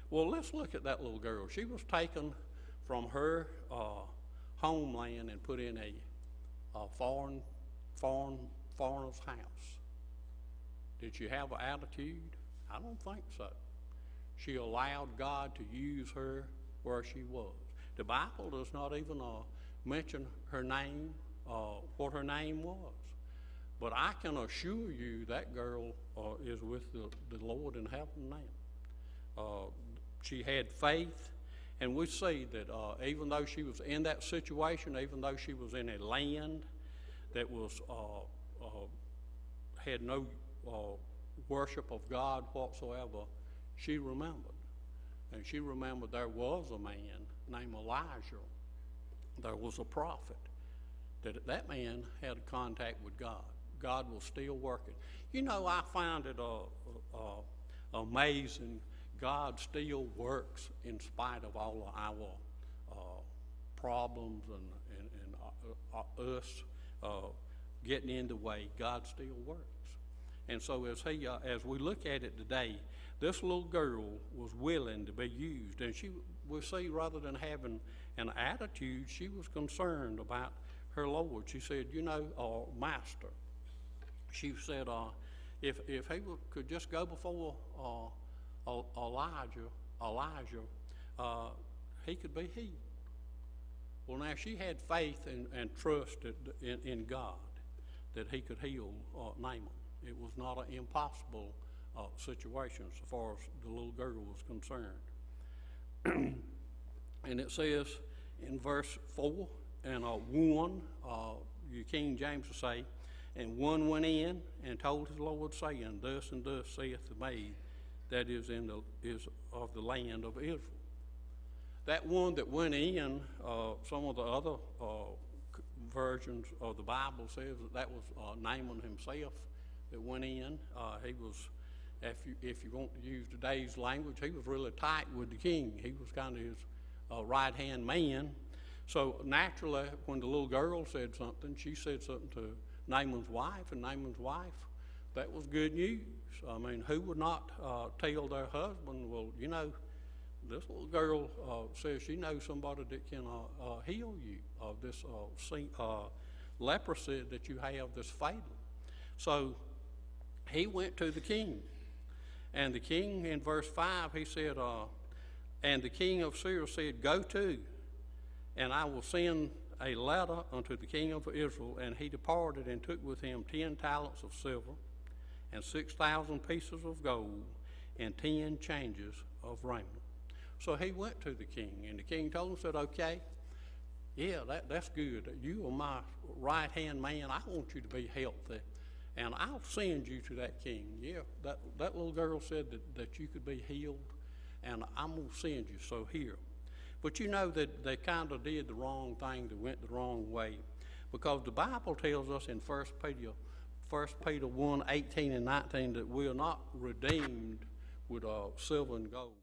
Well, let's look at that little girl. She was taken from her homeland and put in a foreigner's house. Did she have an attitude? I don't think so. She allowed God to use her where she was. The Bible does not even mention her name, what her name was. But I can assure you that girl is with the Lord in heaven now. She had faith, and we see that even though she was in that situation, even though she was in a land that was had no worship of God whatsoever, she remembered. And she remembered there was a man named Elijah. There was a prophet. That man had contact with God. God was still working. You know, I find it amazing. God still works in spite of all of our problems and us getting in the way. God still works. And so as we look at it today, this little girl was willing to be used, and we see rather than having an attitude, she was concerned about her Lord. She said, you know, Master, she said, if he could just go before Elijah, he could be healed. Well, now she had faith and trust in God that he could heal Naaman. It was not an impossible situation as far as the little girl was concerned. And it says in verse 4 and 1, your King James will say, and one went in and told his Lord, saying, thus and thus saith the maid that is of the land of Israel. That one that went in, some of the other versions of the Bible says that was Naaman himself that went in. He was, if you want to use today's language, he was really tight with the king. He was kind of his right-hand man. So naturally, when the little girl said something, she said something to Naaman's wife, and Naaman's wife, that was good news. I mean, who would not tell their husband, well, you know, this little girl says she knows somebody that can heal you of this leprosy that you have that's fatal. So he went to the king. And the king, in verse 5, he said, and the king of Syria said, go to, and I will send a letter unto the king of Israel. And he departed and took with him 10 talents of silver and 6,000 pieces of gold and 10 changes of raiment. So he went to the king, and the king told him, said, okay, yeah, that's good. You are my right-hand man. I want you to be healthy, and I'll send you to that king. Yeah, that little girl said that you could be healed, and I'm going to send you, so here. But you know that they kind of did the wrong thing. They went the wrong way, because the Bible tells us in 1 Peter 1, 18 and 19 that we are not redeemed with silver and gold.